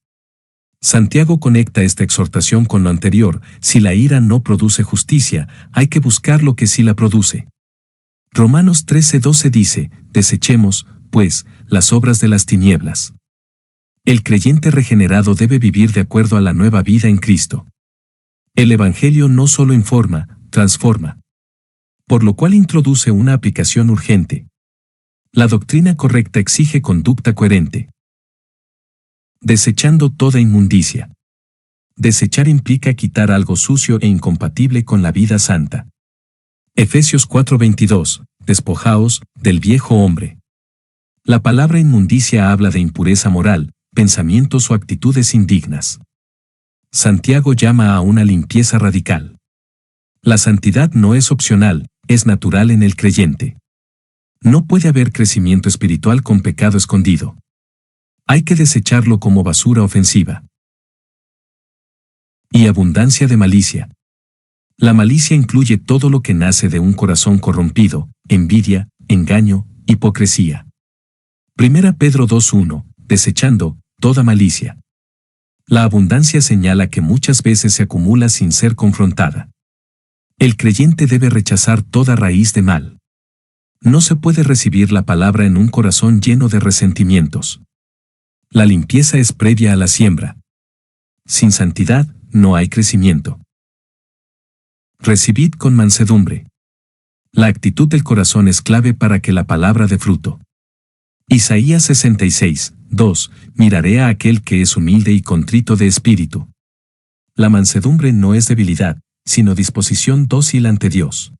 Santiago conecta esta exhortación con lo anterior: si la ira no produce justicia, hay que buscar lo que sí la produce. Romanos 13:12 dice: desechemos, pues, las obras de las tinieblas. El creyente regenerado debe vivir de acuerdo a la nueva vida en Cristo. El Evangelio no solo informa, transforma. Por lo cual introduce una aplicación urgente. La doctrina correcta exige conducta coherente. Desechando toda inmundicia. Desechar implica quitar algo sucio e incompatible con la vida santa. Efesios 4:22, despojaos del viejo hombre. La palabra inmundicia habla de impureza moral, pensamientos o actitudes indignas. Santiago llama a una limpieza radical. La santidad no es opcional, es natural en el creyente. No puede haber crecimiento espiritual con pecado escondido. Hay que desecharlo como basura ofensiva. Y abundancia de malicia. La malicia incluye todo lo que nace de un corazón corrompido: envidia, engaño, hipocresía. 1 Pedro 2:1, desechando toda malicia. La abundancia señala que muchas veces se acumula sin ser confrontada. El creyente debe rechazar toda raíz de mal. No se puede recibir la palabra en un corazón lleno de resentimientos. La limpieza es previa a la siembra. Sin santidad, no hay crecimiento. Recibid con mansedumbre. La actitud del corazón es clave para que la palabra dé fruto. Isaías 66:2, miraré a aquel que es humilde y contrito de espíritu. La mansedumbre no es debilidad, sino disposición dócil ante Dios.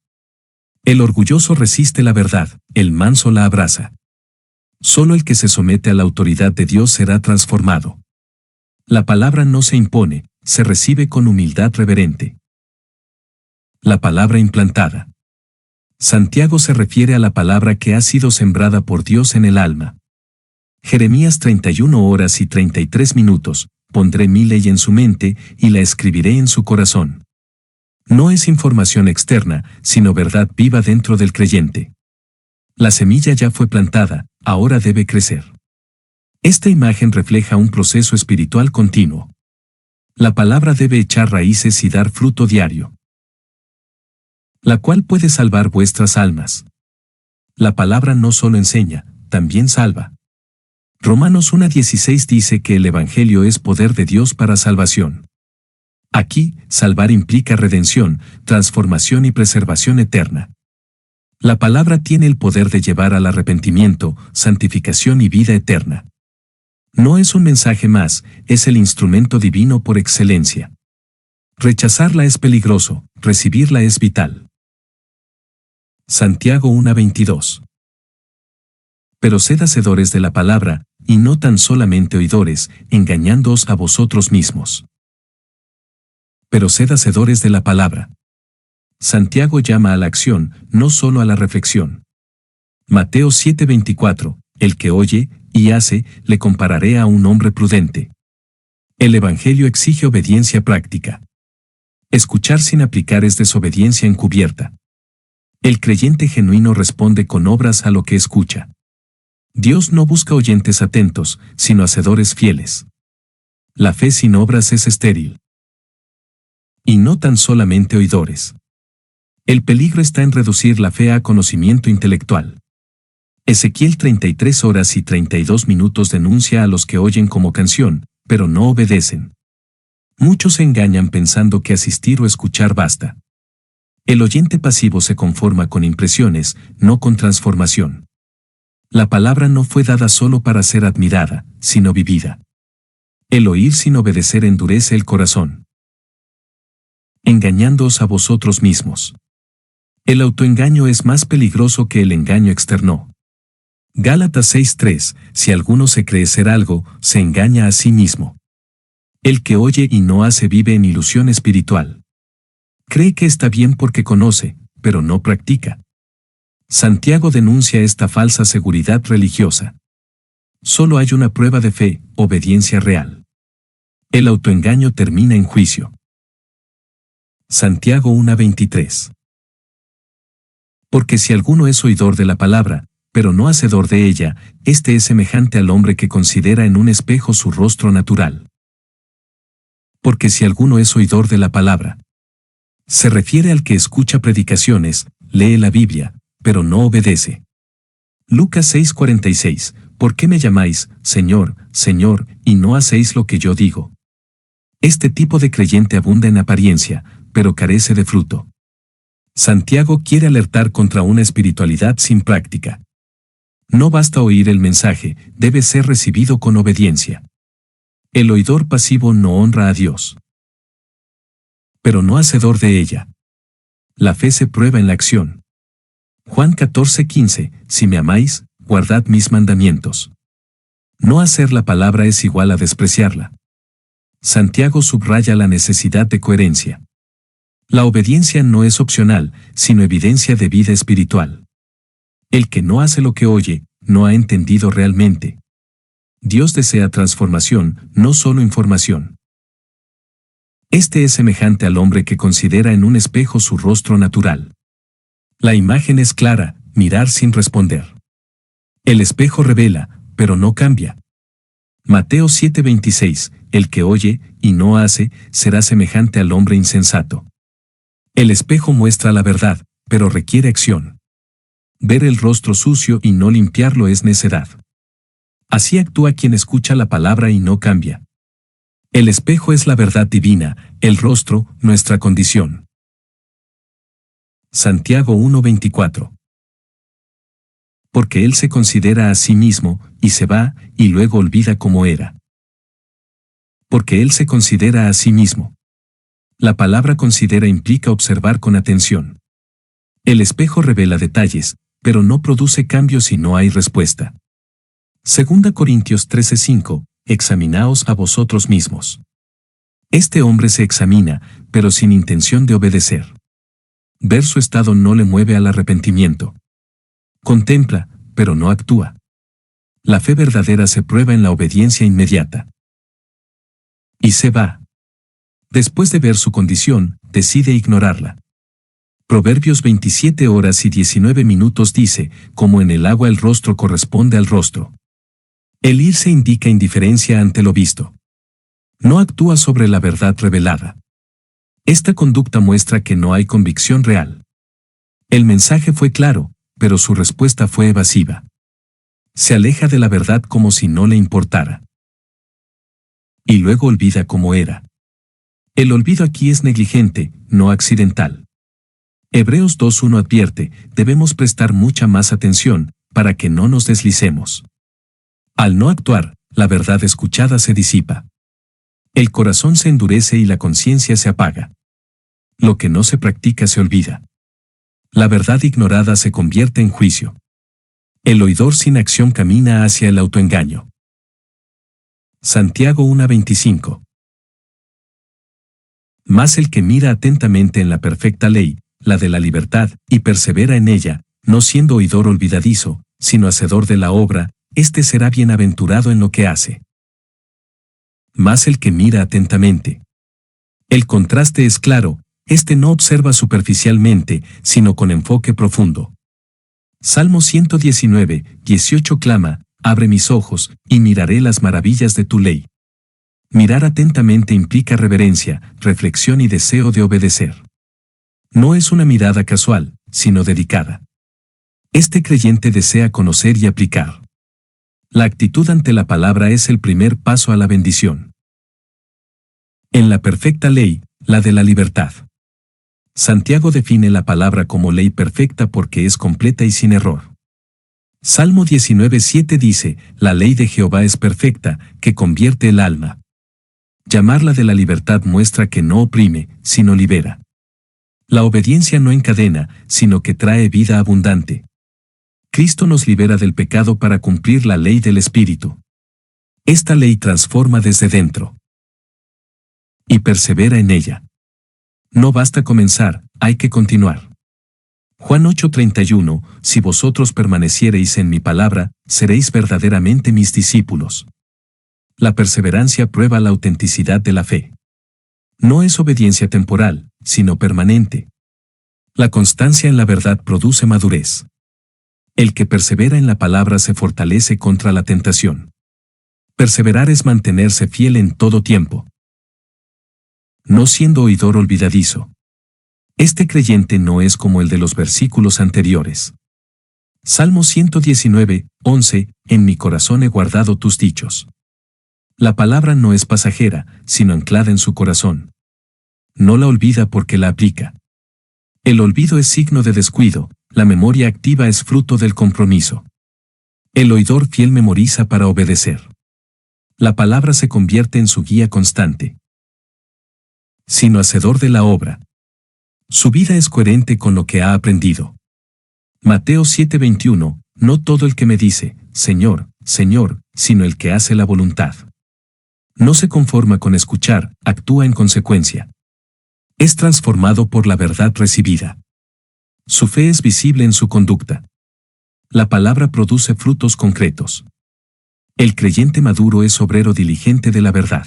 El orgulloso resiste la verdad, el manso la abraza. Solo el que se somete a la autoridad de Dios será transformado. La palabra no se impone, se recibe con humildad reverente. La palabra implantada. Santiago se refiere a la palabra que ha sido sembrada por Dios en el alma. Jeremías 31:33, pondré mi ley en su mente y la escribiré en su corazón. No es información externa, sino verdad viva dentro del creyente. La semilla ya fue plantada, ahora debe crecer. Esta imagen refleja un proceso espiritual continuo. La palabra debe echar raíces y dar fruto diario, la cual puede salvar vuestras almas. La palabra no solo enseña, también salva. Romanos 1:16 dice que el Evangelio es poder de Dios para salvación. Aquí, salvar implica redención, transformación y preservación eterna. La palabra tiene el poder de llevar al arrepentimiento, santificación y vida eterna. No es un mensaje más, es el instrumento divino por excelencia. Rechazarla es peligroso, recibirla es vital. Santiago 1:22. Pero sed hacedores de la palabra, y no tan solamente oidores, engañándoos a vosotros mismos. Pero sed hacedores de la palabra. Santiago llama a la acción, no solo a la reflexión. Mateo 7:24, el que oye y hace, le compararé a un hombre prudente. El Evangelio exige obediencia práctica. Escuchar sin aplicar es desobediencia encubierta. El creyente genuino responde con obras a lo que escucha. Dios no busca oyentes atentos, sino hacedores fieles. La fe sin obras es estéril. Y no tan solamente oidores. El peligro está en reducir la fe a conocimiento intelectual. Ezequiel 33 horas y 32 minutos denuncia a los que oyen como canción, pero no obedecen. Muchos se engañan pensando que asistir o escuchar basta. El oyente pasivo se conforma con impresiones, no con transformación. La palabra no fue dada solo para ser admirada, sino vivida. El oír sin obedecer endurece el corazón. Engañándoos a vosotros mismos. El autoengaño es más peligroso que el engaño externo. Gálatas 6:3, si alguno se cree ser algo, se engaña a sí mismo. El que oye y no hace vive en ilusión espiritual. Cree que está bien porque conoce, pero no practica. Santiago denuncia esta falsa seguridad religiosa. Solo hay una prueba de fe, obediencia real. El autoengaño termina en juicio. Santiago 1:23. Porque si alguno es oidor de la palabra, pero no hacedor de ella, este es semejante al hombre que considera en un espejo su rostro natural. Porque si alguno es oidor de la palabra, se refiere al que escucha predicaciones, lee la Biblia, pero no obedece. Lucas 6:46, ¿por qué me llamáis, Señor, Señor, y no hacéis lo que yo digo? Este tipo de creyente abunda en apariencia, pero carece de fruto. Santiago quiere alertar contra una espiritualidad sin práctica. No basta oír el mensaje, debe ser recibido con obediencia. El oidor pasivo no honra a Dios, pero no hacedor de ella. La fe se prueba en la acción. Juan 14:15, si me amáis, guardad mis mandamientos. No hacer la palabra es igual a despreciarla. Santiago subraya la necesidad de coherencia. La obediencia no es opcional, sino evidencia de vida espiritual. El que no hace lo que oye, no ha entendido realmente. Dios desea transformación, no solo información. Este es semejante al hombre que considera en un espejo su rostro natural. La imagen es clara, mirar sin responder. El espejo revela, pero no cambia. Mateo 7:26, el que oye y no hace, será semejante al hombre insensato. El espejo muestra la verdad, pero requiere acción. Ver el rostro sucio y no limpiarlo es necedad. Así actúa quien escucha la palabra y no cambia. El espejo es la verdad divina, el rostro, nuestra condición. Santiago 1:24. Porque él se considera a sí mismo, y se va, y luego olvida cómo era. Porque él se considera a sí mismo. La palabra considera implica observar con atención. El espejo revela detalles, pero no produce cambios si no hay respuesta. 2 Corintios 13:5, examinaos a vosotros mismos. Este hombre se examina, pero sin intención de obedecer. Ver su estado no le mueve al arrepentimiento. Contempla, pero no actúa. La fe verdadera se prueba en la obediencia inmediata. Y se va. Después de ver su condición, decide ignorarla. Proverbios 27 horas y 19 minutos dice, como en el agua el rostro corresponde al rostro. El irse indica indiferencia ante lo visto. No actúa sobre la verdad revelada. Esta conducta muestra que no hay convicción real. El mensaje fue claro, pero su respuesta fue evasiva. Se aleja de la verdad como si no le importara. Y luego olvida cómo era. El olvido aquí es negligente, no accidental. Hebreos 2:1 advierte, debemos prestar mucha más atención, para que no nos deslicemos. Al no actuar, la verdad escuchada se disipa. El corazón se endurece y la conciencia se apaga. Lo que no se practica se olvida. La verdad ignorada se convierte en juicio. El oidor sin acción camina hacia el autoengaño. Santiago 1:25. Mas el que mira atentamente en la perfecta ley, la de la libertad, y persevera en ella, no siendo oidor olvidadizo, sino hacedor de la obra, éste será bienaventurado en lo que hace. Mas el que mira atentamente. El contraste es claro, este no observa superficialmente, sino con enfoque profundo. Salmo 119:18 clama, abre mis ojos, y miraré las maravillas de tu ley. Mirar atentamente implica reverencia, reflexión y deseo de obedecer. No es una mirada casual, sino dedicada. Este creyente desea conocer y aplicar. La actitud ante la palabra es el primer paso a la bendición. En la perfecta ley, la de la libertad. Santiago define la palabra como ley perfecta porque es completa y sin error. Salmo 19:7 dice, la ley de Jehová es perfecta, que convierte el alma. Llamarla de la libertad muestra que no oprime, sino libera. La obediencia no encadena, sino que trae vida abundante. Cristo nos libera del pecado para cumplir la ley del Espíritu. Esta ley transforma desde dentro. Y persevera en ella. No basta comenzar, hay que continuar. Juan 8:31, si vosotros permaneciereis en mi palabra, seréis verdaderamente mis discípulos. La perseverancia prueba la autenticidad de la fe. No es obediencia temporal, sino permanente. La constancia en la verdad produce madurez. El que persevera en la palabra se fortalece contra la tentación. Perseverar es mantenerse fiel en todo tiempo. No siendo oidor olvidadizo. Este creyente no es como el de los versículos anteriores. Salmo 119:11, en mi corazón he guardado tus dichos. La palabra no es pasajera, sino anclada en su corazón. No la olvida porque la aplica. El olvido es signo de descuido, la memoria activa es fruto del compromiso. El oidor fiel memoriza para obedecer. La palabra se convierte en su guía constante. Sino hacedor de la obra. Su vida es coherente con lo que ha aprendido. Mateo 7:21, no todo el que me dice, Señor, Señor, sino el que hace la voluntad. No se conforma con escuchar, actúa en consecuencia. Es transformado por la verdad recibida. Su fe es visible en su conducta. La palabra produce frutos concretos. El creyente maduro es obrero diligente de la verdad.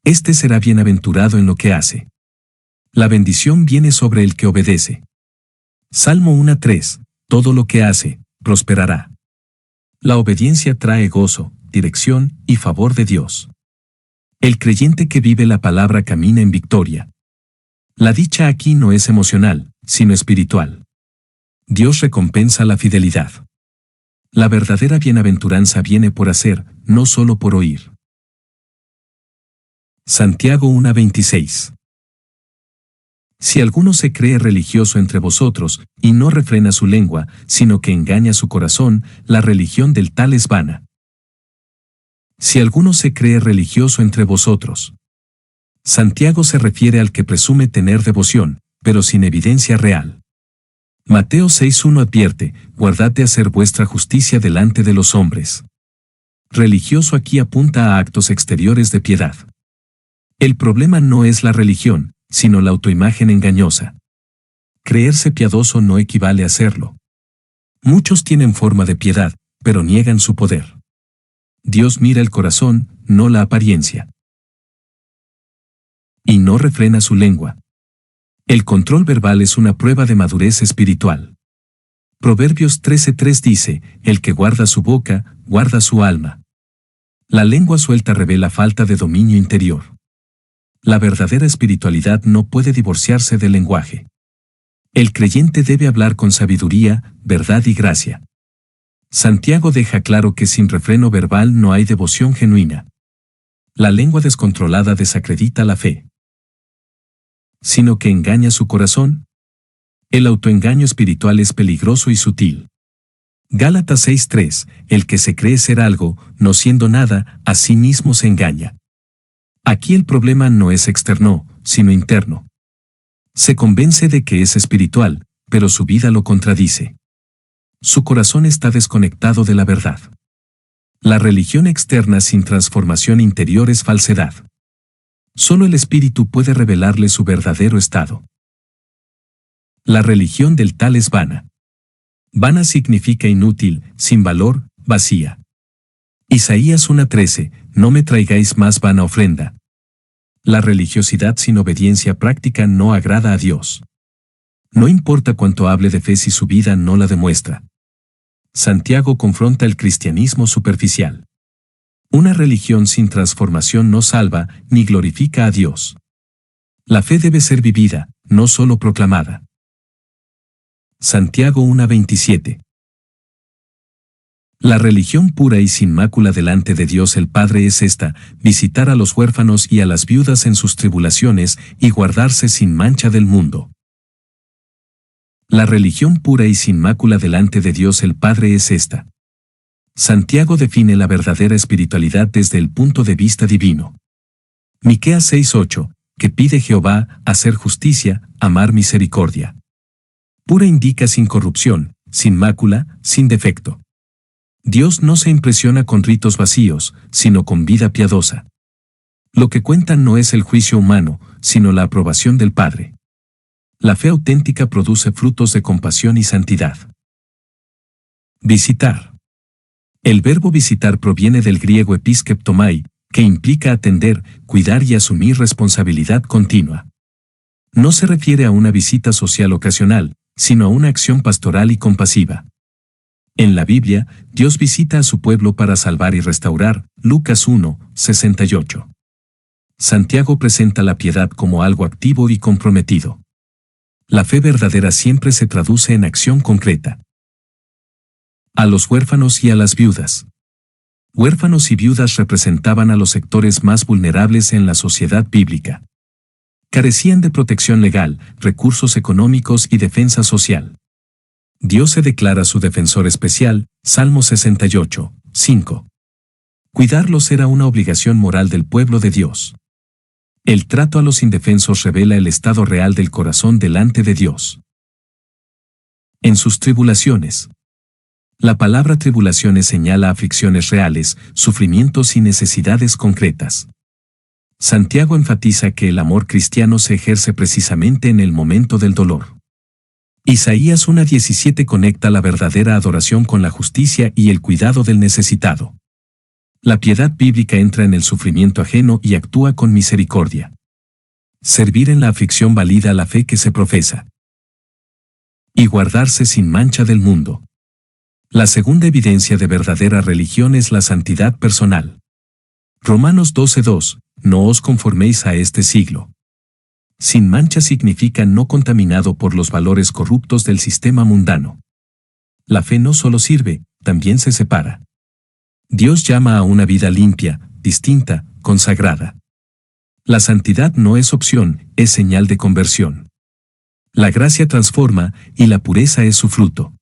Este será bienaventurado en lo que hace. La bendición viene sobre el que obedece. Salmo 1:3, todo lo que hace, prosperará. La obediencia trae gozo, dirección y favor de Dios. El creyente que vive la palabra camina en victoria. La dicha aquí no es emocional, sino espiritual. Dios recompensa la fidelidad. La verdadera bienaventuranza viene por hacer, no solo por oír. Santiago 1:26. Si alguno se cree religioso entre vosotros, y no refrena su lengua, sino que engaña su corazón, la religión del tal es vana. Si alguno se cree religioso entre vosotros. Santiago se refiere al que presume tener devoción, pero sin evidencia real. Mateo 6:1 advierte, guardad de hacer vuestra justicia delante de los hombres. Religioso aquí apunta a actos exteriores de piedad. El problema no es la religión, sino la autoimagen engañosa. Creerse piadoso no equivale a serlo. Muchos tienen forma de piedad, pero niegan su poder. Dios mira el corazón, no la apariencia. Y no refrena su lengua. El control verbal es una prueba de madurez espiritual. Proverbios 13:3 dice, el que guarda su boca, guarda su alma. La lengua suelta revela falta de dominio interior. La verdadera espiritualidad no puede divorciarse del lenguaje. El creyente debe hablar con sabiduría, verdad y gracia. Santiago deja claro que sin refreno verbal no hay devoción genuina. La lengua descontrolada desacredita la fe, sino que engaña su corazón. El autoengaño espiritual es peligroso y sutil. Gálatas 6:3, el que se cree ser algo, no siendo nada, a sí mismo se engaña. Aquí el problema no es externo, sino interno. Se convence de que es espiritual, pero su vida lo contradice. Su corazón está desconectado de la verdad. La religión externa sin transformación interior es falsedad. Solo el Espíritu puede revelarle su verdadero estado. La religión del tal es vana. Vana significa inútil, sin valor, vacía. Isaías 1:13, no me traigáis más vana ofrenda. La religiosidad sin obediencia práctica no agrada a Dios. No importa cuánto hable de fe si su vida no la demuestra. Santiago confronta el cristianismo superficial. Una religión sin transformación no salva ni glorifica a Dios. La fe debe ser vivida, no solo proclamada. Santiago 1:27. La religión pura y sin mácula delante de Dios el Padre es esta: visitar a los huérfanos y a las viudas en sus tribulaciones y guardarse sin mancha del mundo. La religión pura y sin mácula delante de Dios el Padre es esta. Santiago define la verdadera espiritualidad desde el punto de vista divino. Miqueas 6:8, que pide Jehová: hacer justicia, amar misericordia. Pura indica sin corrupción, sin mácula, sin defecto. Dios no se impresiona con ritos vacíos, sino con vida piadosa. Lo que cuenta no es el juicio humano, sino la aprobación del Padre. La fe auténtica produce frutos de compasión y santidad. Visitar. El verbo visitar proviene del griego episkeptomai, que implica atender, cuidar y asumir responsabilidad continua. No se refiere a una visita social ocasional, sino a una acción pastoral y compasiva. En la Biblia, Dios visita a su pueblo para salvar y restaurar, Lucas 1:68. Santiago presenta la piedad como algo activo y comprometido. La fe verdadera siempre se traduce en acción concreta. A los huérfanos y a las viudas. Huérfanos y viudas representaban a los sectores más vulnerables en la sociedad bíblica. Carecían de protección legal, recursos económicos y defensa social. Dios se declara su defensor especial, Salmo 68:5. Cuidarlos era una obligación moral del pueblo de Dios. El trato a los indefensos revela el estado real del corazón delante de Dios. En sus tribulaciones. La palabra tribulaciones señala aflicciones reales, sufrimientos y necesidades concretas. Santiago enfatiza que el amor cristiano se ejerce precisamente en el momento del dolor. Isaías 1:17 conecta la verdadera adoración con la justicia y el cuidado del necesitado. La piedad bíblica entra en el sufrimiento ajeno y actúa con misericordia. Servir en la aflicción valida la fe que se profesa. Y guardarse sin mancha del mundo. La segunda evidencia de verdadera religión es la santidad personal. Romanos 12:2, no os conforméis a este siglo. Sin mancha significa no contaminado por los valores corruptos del sistema mundano. La fe no solo sirve, también se separa. Dios llama a una vida limpia, distinta, consagrada. La santidad no es opción, es señal de conversión. La gracia transforma, y la pureza es su fruto.